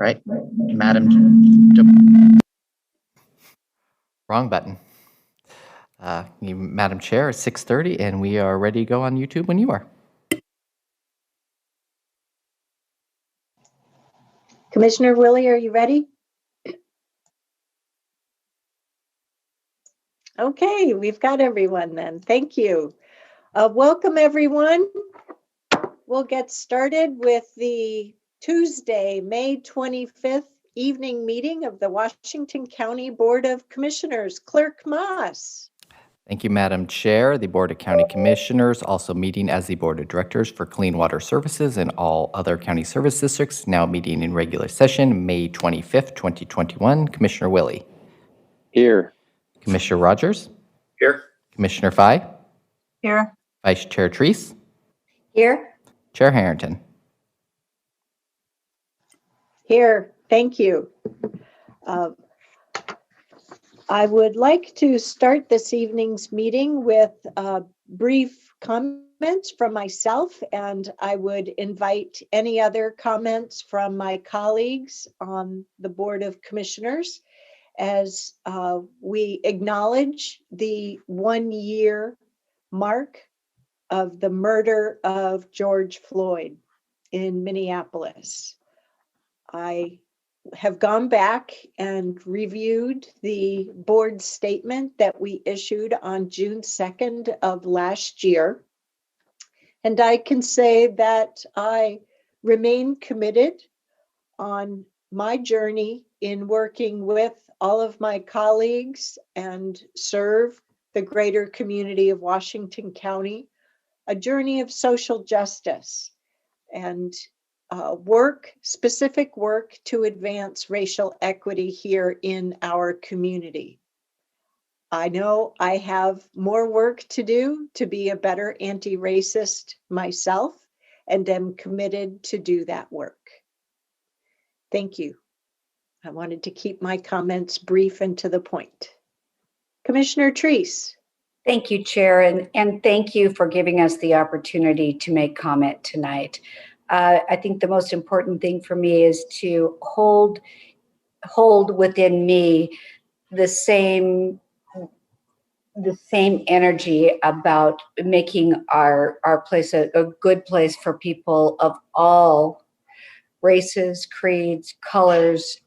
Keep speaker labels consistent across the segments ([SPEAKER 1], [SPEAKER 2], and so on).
[SPEAKER 1] Right, wrong button. Madam Chair, it's 6:30 and we are ready to go on YouTube when you are.
[SPEAKER 2] Commissioner Willie, are you ready? Okay, we've got everyone then. Thank you. Welcome everyone. We'll get started with the Tuesday, May 25th evening meeting of the Washington County Board of Commissioners. Clerk Moss.
[SPEAKER 1] Thank you, Madam Chair. The Board of County Commissioners, also meeting as the Board of Directors for Clean Water Services and all other county service districts, now meeting in regular session, May 25th, 2021. Commissioner Willie.
[SPEAKER 3] Here.
[SPEAKER 1] Commissioner Rogers.
[SPEAKER 3] Here.
[SPEAKER 1] Commissioner Fye.
[SPEAKER 2] Here.
[SPEAKER 1] Vice Chair Treese.
[SPEAKER 2] Here.
[SPEAKER 1] Chair Harrington.
[SPEAKER 2] Here. Thank you. I would like to start this evening's meeting with brief comments from myself, and I would invite any other comments from my colleagues on the Board of Commissioners as we acknowledge the 1-year mark of the murder of George Floyd in Minneapolis. I have gone back and reviewed the board statement that we issued on June 2nd of last year. And I can say that I remain committed on my journey in working with all of my colleagues and serve the greater community of Washington County, a journey of social justice and specific work to advance racial equity here in our community. I know I have more work to do to be a better anti-racist myself, and am committed to do that work. Thank you. I wanted to keep my comments brief and to the point. Commissioner Treese.
[SPEAKER 4] Thank you, Chair, and thank you for giving us the opportunity to make comment tonight. I think the most important thing for me is to hold within me the same energy about making our place a good place for people of all races, creeds, colors,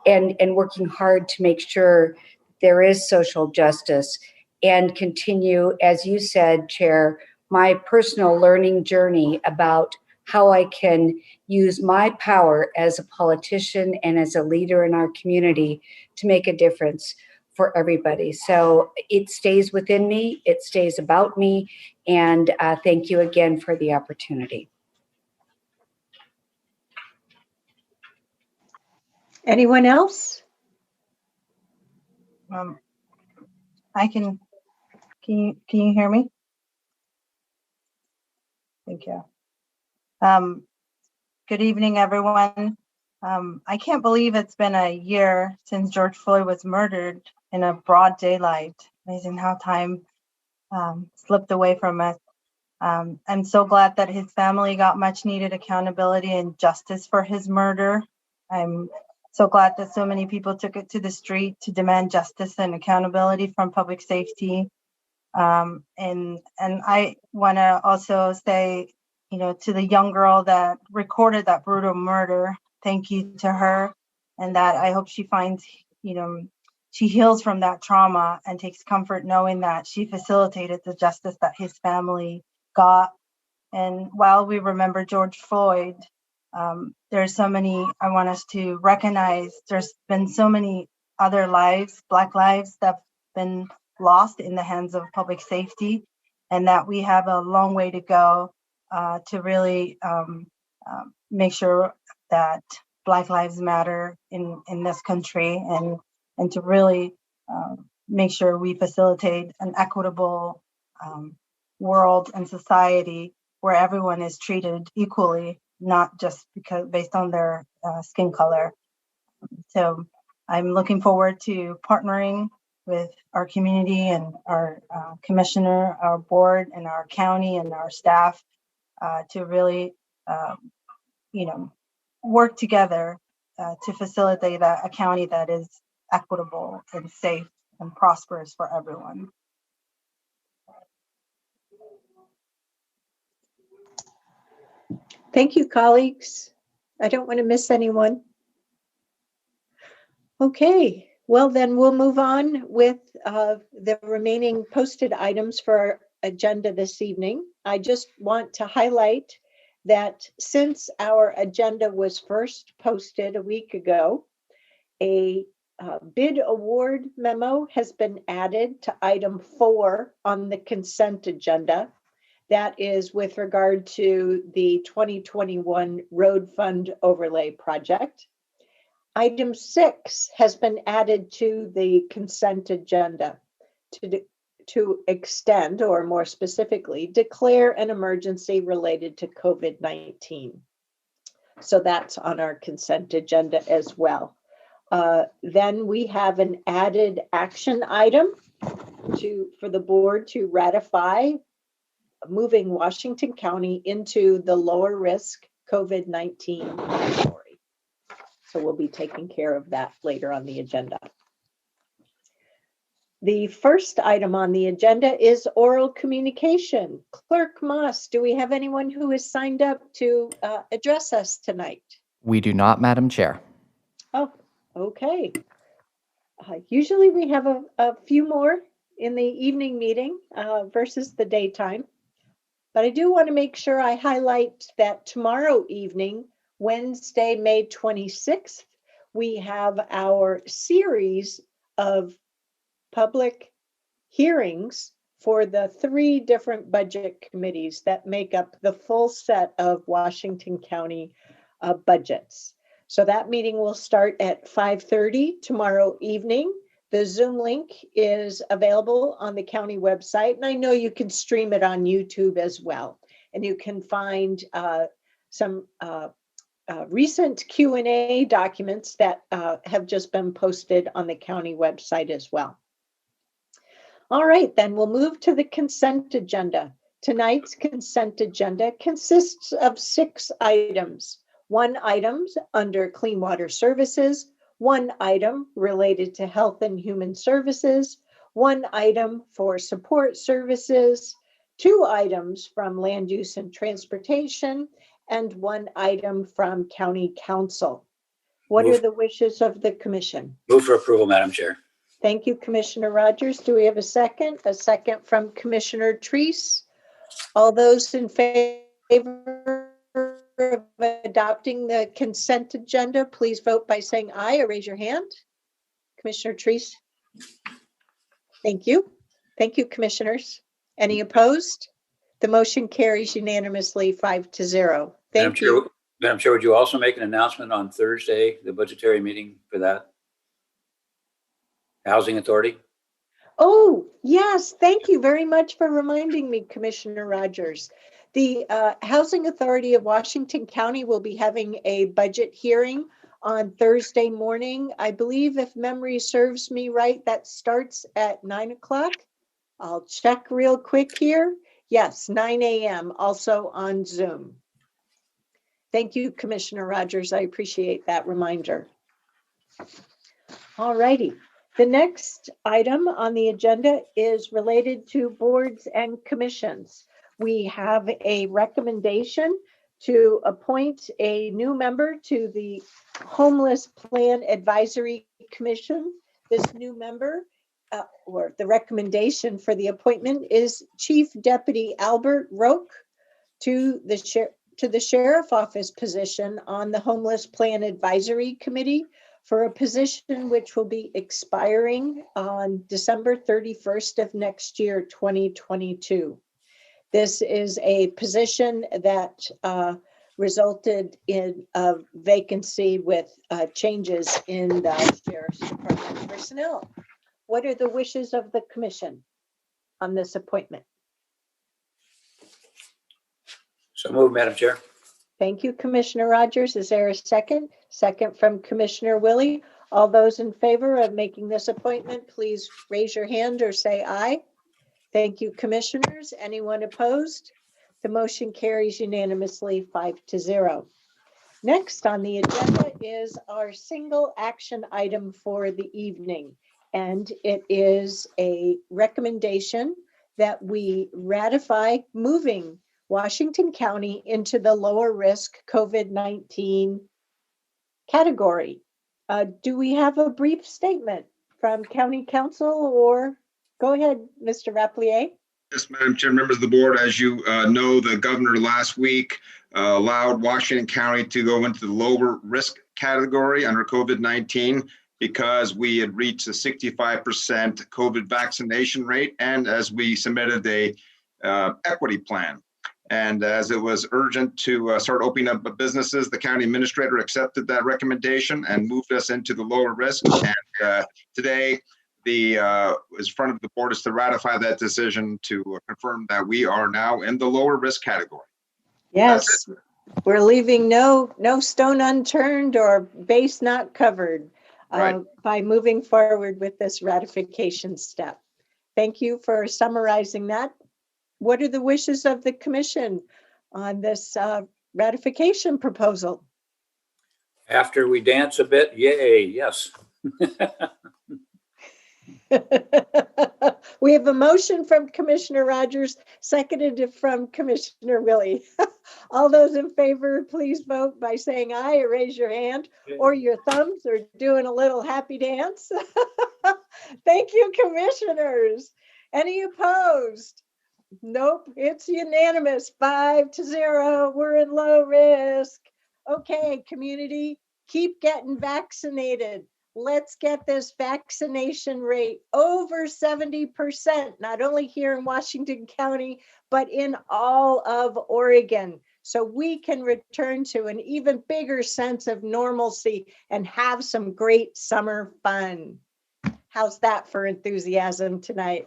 [SPEAKER 4] and working hard to make sure there is social justice and continue, as you said, Chair, my personal learning journey about how I can use my power as a politician and as a leader in our community to make a difference for everybody. So it stays within me, it stays about me, and thank you again for the opportunity.
[SPEAKER 2] Anyone else?
[SPEAKER 5] Can you hear me? Thank you. Good evening, everyone. I can't believe it's been a year since George Floyd was murdered in a broad daylight. Amazing how time slipped away from us. I'm so glad that his family got much needed accountability and justice for his murder. I'm so glad that so many people took it to the street to demand justice and accountability from public safety. And I want to also say, to the young girl that recorded that brutal murder, thank you to her, and that I hope she finds, she heals from that trauma and takes comfort knowing that she facilitated the justice that his family got. And while we remember George Floyd, there's so many, I want us to recognize there's been so many other lives, Black lives, that have been lost in the hands of public safety, and that we have a long way to go to really make sure that Black lives matter in this country, and to really make sure we facilitate an equitable world and society where everyone is treated equally, not just based on their skin color. So I'm looking forward to partnering with our community and our commissioner, our board, and our county and our staff to really, work together to facilitate a county that is equitable and safe and prosperous for everyone.
[SPEAKER 2] Thank you, colleagues. I don't want to miss anyone. Okay, well then we'll move on with the remaining posted items for our agenda this evening. I just want to highlight that since our agenda was first posted a week ago, a bid award memo has been added to item 4 on the consent agenda. That is with regard to the 2021 Road Fund Overlay Project. Item 6 has been added to the consent agenda to extend, or more specifically, declare an emergency related to COVID-19. So that's on our consent agenda as well. Then we have an added action item for the board to ratify moving Washington County into the lower risk COVID-19 category. So we'll be taking care of that later on the agenda. The first item on the agenda is oral communication. Clerk Moss, do we have anyone who is signed up to address us tonight?
[SPEAKER 1] We do not, Madam Chair.
[SPEAKER 2] Oh, okay. Usually we have a few more in the evening meeting versus the daytime. But I do want to make sure I highlight that tomorrow evening, Wednesday, May 26th, we have our series of public hearings for the 3 different budget committees that make up the full set of Washington County budgets. So that meeting will start at 5:30 tomorrow evening. The Zoom link is available on the county website, and I know you can stream it on YouTube as well. And you can find some recent Q&A documents that have just been posted on the county website as well. All right, then we'll move to the consent agenda. Tonight's consent agenda consists of 6 items. 1 item under Clean Water Services, 1 item related to Health and Human Services, 1 item for Support Services, 2 items from Land Use and Transportation, and 1 item from County Council. What are the wishes of the commission?
[SPEAKER 3] Move for approval, Madam Chair.
[SPEAKER 2] Thank you, Commissioner Rogers. Do we have a second? A second from Commissioner Treese. All those in favor of adopting the consent agenda, please vote by saying aye or raise your hand. Commissioner Treese. Thank you. Thank you, commissioners. Any opposed? The motion carries unanimously 5-0. Thank you.
[SPEAKER 3] Madam Chair, would you also make an announcement on Thursday, the budgetary meeting for that? Housing Authority?
[SPEAKER 2] Oh, yes. Thank you very much for reminding me, Commissioner Rogers. The Housing Authority of Washington County will be having a budget hearing on Thursday morning. I believe, if memory serves me right, that starts at 9 o'clock. I'll check real quick here. Yes, 9 a.m. also on Zoom. Thank you, Commissioner Rogers. I appreciate that reminder. All righty. The next item on the agenda is related to boards and commissions. We have a recommendation to appoint a new member to the Homeless Plan Advisory Commission. This new member, or the recommendation for the appointment, is Chief Deputy Albert Roque to the Sheriff Office position on the Homeless Plan Advisory Committee, for a position which will be expiring on December 31st of next year, 2022. This is a position that resulted in a vacancy with changes in the Sheriff's Department personnel. What are the wishes of the commission on this appointment?
[SPEAKER 3] So moved, Madam Chair.
[SPEAKER 2] Thank you, Commissioner Rogers. Is there a second? Second from Commissioner Willie. All those in favor of making this appointment, please raise your hand or say aye. Thank you, commissioners. Anyone opposed? The motion carries unanimously 5-0. Next on the agenda is our single action item for the evening. And it is a recommendation that we ratify moving Washington County into the lower risk COVID-19 category. Do we have a brief statement from County Council, or go ahead, Mr. Rapplier?
[SPEAKER 6] Yes, Madam Chair, members of the board, as you know, the governor last week allowed Washington County to go into the lower risk category under COVID-19 because we had reached a 65% COVID vaccination rate, and as we submitted a equity plan. And as it was urgent to start opening up businesses, the county administrator accepted that recommendation and moved us into the lower risk. And today, is front of the board is to ratify that decision to confirm that we are now in the lower risk category.
[SPEAKER 2] Yes, we're leaving no stone unturned or base not covered by moving forward with this ratification step. Thank you for summarizing that. What are the wishes of the commission on this ratification proposal?
[SPEAKER 3] After we dance a bit, yay, yes.
[SPEAKER 2] We have a motion from Commissioner Rogers, seconded from Commissioner Willie. All those in favor, please vote by saying aye or raise your hand or your thumbs or doing a little happy dance. Thank you, commissioners. Any opposed? Nope, it's unanimous, 5-0. We're in low risk. Okay, community, keep getting vaccinated. Let's get this vaccination rate over 70%, not only here in Washington County, but in all of Oregon, so we can return to an even bigger sense of normalcy and have some great summer fun. How's that for enthusiasm tonight?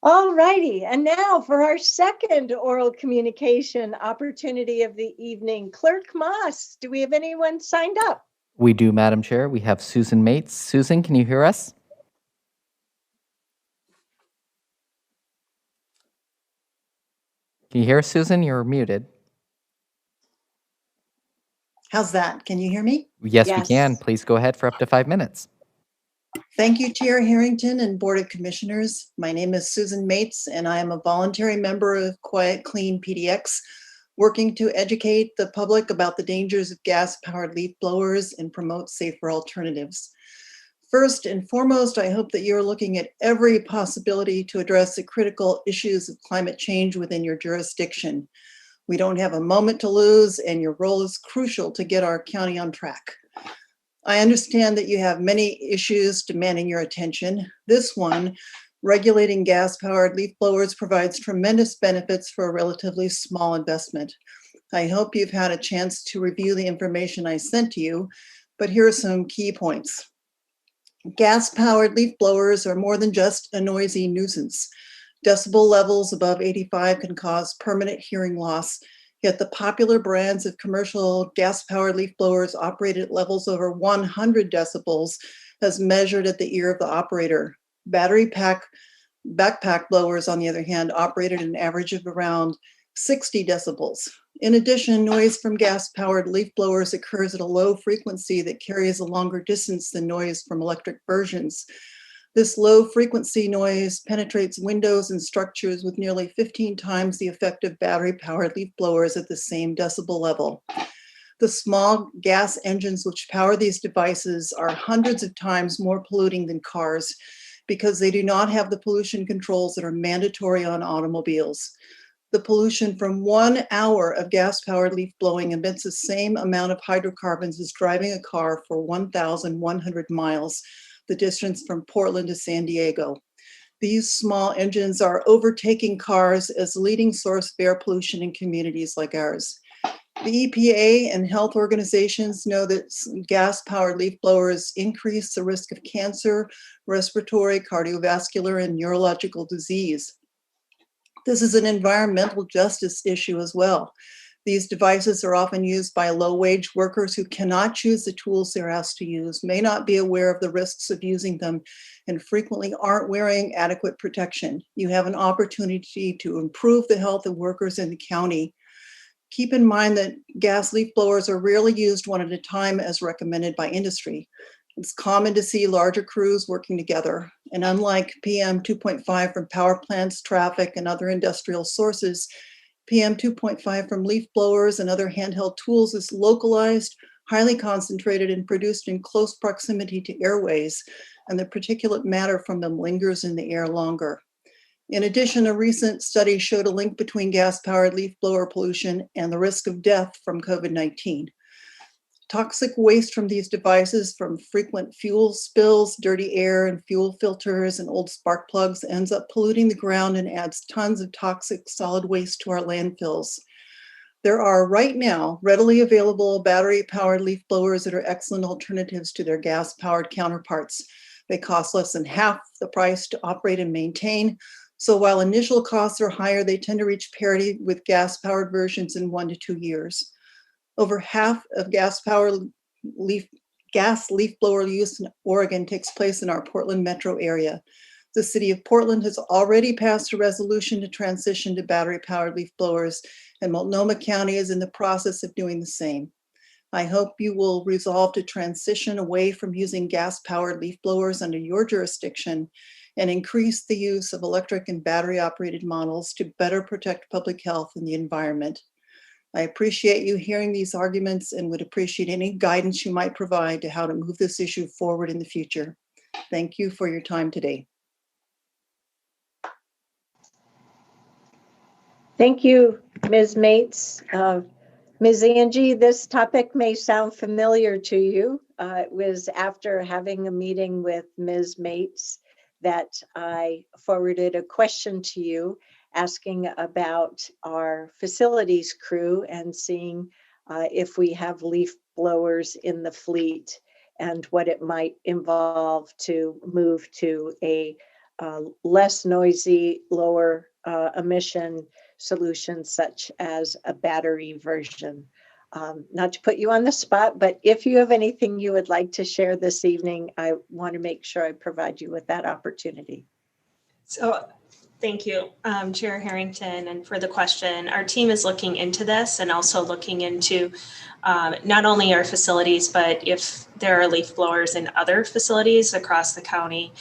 [SPEAKER 2] All righty, and now for our second oral communication opportunity of the evening. Clerk Moss, do we have anyone signed up?
[SPEAKER 1] We do, Madam Chair. We have Susan Mates. Susan, can you hear us? Can you hear us, Susan? You're muted.
[SPEAKER 7] How's that? Can you hear me?
[SPEAKER 1] Yes, we
[SPEAKER 2] Yes.
[SPEAKER 1] can. Please go ahead for up to 5 minutes.
[SPEAKER 7] Thank you, Chair Harrington and Board of Commissioners. My name is Susan Mates, and I am a voluntary member of Quiet Clean PDX, working to educate the public about the dangers of gas-powered leaf blowers and promote safer alternatives. First and foremost, I hope that you're looking at every possibility to address the critical issues of climate change within your jurisdiction. We don't have a moment to lose, and your role is crucial to get our county on track. I understand that you have many issues demanding your attention. This one, regulating gas-powered leaf blowers, provides tremendous benefits for a relatively small investment. I hope you've had a chance to review the information I sent to you, but here are some key points. Gas-powered leaf blowers are more than just a noisy nuisance. Decibel levels above 85 can cause permanent hearing loss, yet the popular brands of commercial gas-powered leaf blowers operate at levels over 100 decibels as measured at the ear of the operator. Battery backpack blowers, on the other hand, operate at an average of around 60 decibels. In addition, noise from gas-powered leaf blowers occurs at a low frequency that carries a longer distance than noise from electric versions. This low frequency noise penetrates windows and structures with nearly 15 times the effect of battery-powered leaf blowers at the same decibel level. The small gas engines which power these devices are hundreds of times more polluting than cars because they do not have the pollution controls that are mandatory on automobiles. The pollution from 1 hour of gas-powered leaf blowing emits the same amount of hydrocarbons as driving a car for 1,100 miles, the distance from Portland to San Diego. These small engines are overtaking cars as the leading source of air pollution in communities like ours. The EPA and health organizations know that gas-powered leaf blowers increase the risk of cancer, respiratory, cardiovascular, and neurological disease. This is an environmental justice issue as well. These devices are often used by low-wage workers who cannot choose the tools they're asked to use, may not be aware of the risks of using them, and frequently aren't wearing adequate protection. You have an opportunity to improve the health of workers in the county. Keep in mind that gas leaf blowers are rarely used one at a time as recommended by industry. It's common to see larger crews working together, and unlike PM 2.5 from power plants, traffic, and other industrial sources, PM 2.5 from leaf blowers and other handheld tools is localized, highly concentrated, and produced in close proximity to airways, and the particulate matter from them lingers in the air longer. In addition, a recent study showed a link between gas-powered leaf blower pollution and the risk of death from COVID-19. Toxic waste from these devices, from frequent fuel spills, dirty air, and fuel filters, and old spark plugs, ends up polluting the ground and adds tons of toxic solid waste to our landfills. There are right now readily available battery-powered leaf blowers that are excellent alternatives to their gas-powered counterparts. They cost less than half the price to operate and maintain. So while initial costs are higher, they tend to reach parity with gas-powered versions in 1 to 2 years. Over half of gas-powered leaf blower use in Oregon takes place in our Portland metro area. The city of Portland has already passed a resolution to transition to battery-powered leaf blowers, and Multnomah County is in the process of doing the same. I hope you will resolve to transition away from using gas-powered leaf blowers under your jurisdiction and increase the use of electric and battery-operated models to better protect public health and the environment. I appreciate you hearing these arguments and would appreciate any guidance you might provide to how to move this issue forward in the future. Thank you for your time today.
[SPEAKER 2] Thank you, Ms. Mates. Ms. Angie, this topic may sound familiar to you. It was after having a meeting with Ms. Mates that I forwarded a question to you asking about our facilities crew and seeing if we have leaf blowers in the fleet and what it might involve to move to a less noisy, lower emission solution such as a battery version. Not to put you on the spot, but if you have anything you would like to share this evening, I want to make sure I provide you with that opportunity.
[SPEAKER 8] So thank you, Chair Harrington, and for the question. Our team is looking into this and also looking into not only our facilities, but if there are leaf blowers in other facilities across the county,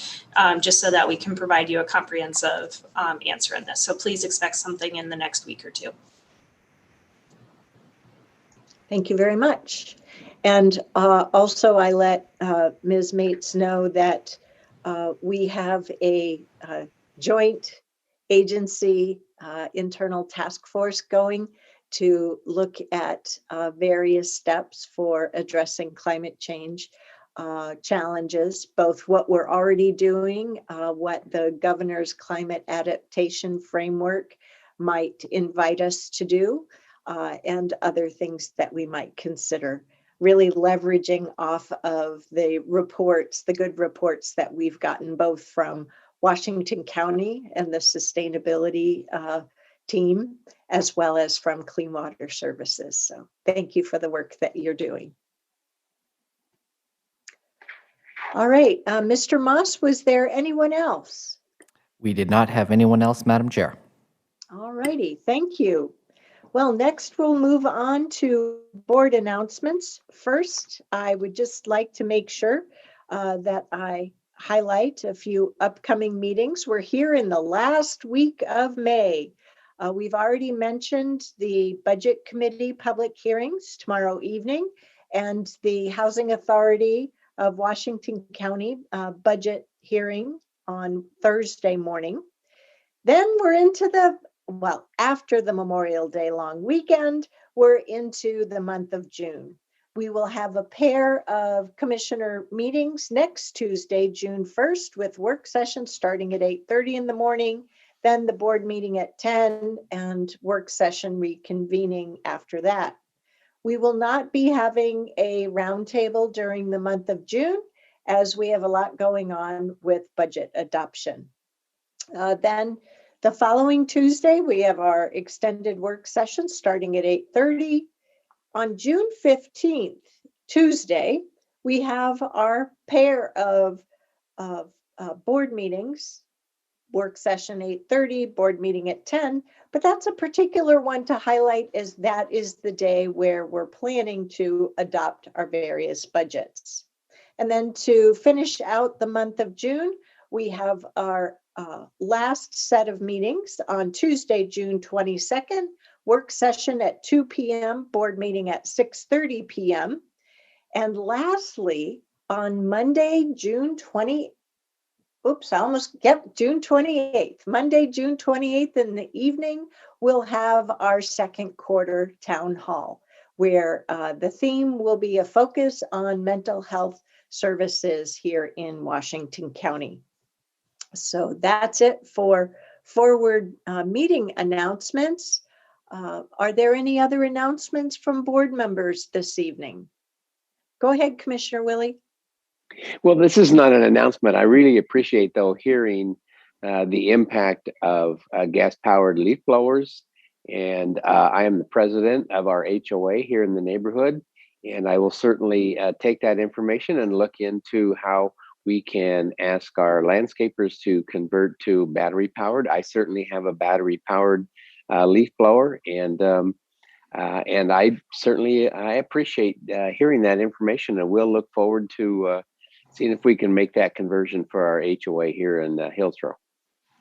[SPEAKER 8] just so that we can provide you a comprehensive answer in this. So please expect something in the next week or two.
[SPEAKER 2] Thank you very much. And also I let Ms. Mates know that we have a joint agency internal task force going to look at various steps for addressing climate change challenges, both what we're already doing, what the governor's climate adaptation framework might invite us to do, and other things that we might consider, really leveraging off of the reports, the good reports that we've gotten both from Washington County and the sustainability team, as well as from Clean Water Services. So thank you for the work that you're doing. All right, Mr. Moss, was there anyone else?
[SPEAKER 1] We did not have anyone else, Madam Chair.
[SPEAKER 2] All righty, thank you. Well, next we'll move on to board announcements. First, I would just like to make sure that I highlight a few upcoming meetings. We're here in the last week of May. We've already mentioned the Budget Committee public hearings tomorrow evening and the Housing Authority of Washington County budget hearing on Thursday morning. Then we're into after the Memorial Day long weekend, we're into the month of June. We will have a pair of commissioner meetings next Tuesday, June 1st, with work sessions starting at 8:30 in the morning, then the board meeting at 10 and work session reconvening after that. We will not be having a roundtable during the month of June as we have a lot going on with budget adoption. Then the following Tuesday, we have our extended work session starting at 8:30. On June 15th, Tuesday, we have our pair of board meetings work session 8:30, board meeting at 10. But that's a particular one to highlight, as that is the day where we're planning to adopt our various budgets. And then to finish out the month of June, we have our last set of meetings on Tuesday, June 22nd, work session at 2 p.m., board meeting at 6:30 p.m. And lastly, on Monday, June 28th, Monday, June 28th in the evening, we'll have our second quarter town hall, where the theme will be a focus on mental health services here in Washington County. So that's it for forward meeting announcements. Are there any other announcements from board members this evening? Go ahead, Commissioner Willie.
[SPEAKER 9] Well, this is not an announcement. I really appreciate, though, hearing the impact of gas-powered leaf blowers. And I am the president of our HOA here in the neighborhood. And I will certainly take that information and look into how we can ask our landscapers to convert to battery-powered. I certainly have a battery-powered leaf blower, and I certainly appreciate hearing that information, and we'll look forward to seeing if we can make that conversion for our HOA here in Hillsborough.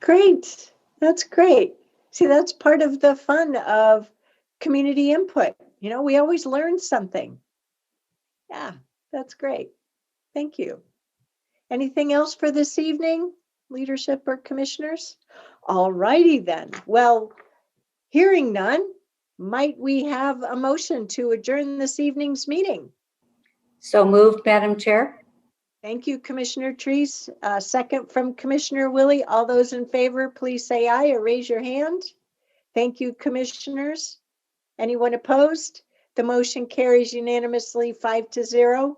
[SPEAKER 2] Great, that's great. See, that's part of the fun of community input. You know, we always learn something. Yeah, that's great. Thank you. Anything else for this evening, leadership or commissioners? All righty then. Well, hearing none, might we have a motion to adjourn this evening's meeting?
[SPEAKER 4] So moved, Madam Chair.
[SPEAKER 2] Thank you, Commissioner Treese. Second from Commissioner Willie. All those in favor, please say aye or raise your hand. Thank you, commissioners. Anyone opposed? The motion carries unanimously 5-0.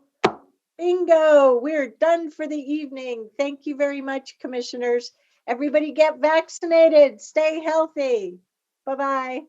[SPEAKER 2] Bingo, we're done for the evening. Thank you very much, commissioners. Everybody get vaccinated. Stay healthy. Bye-bye.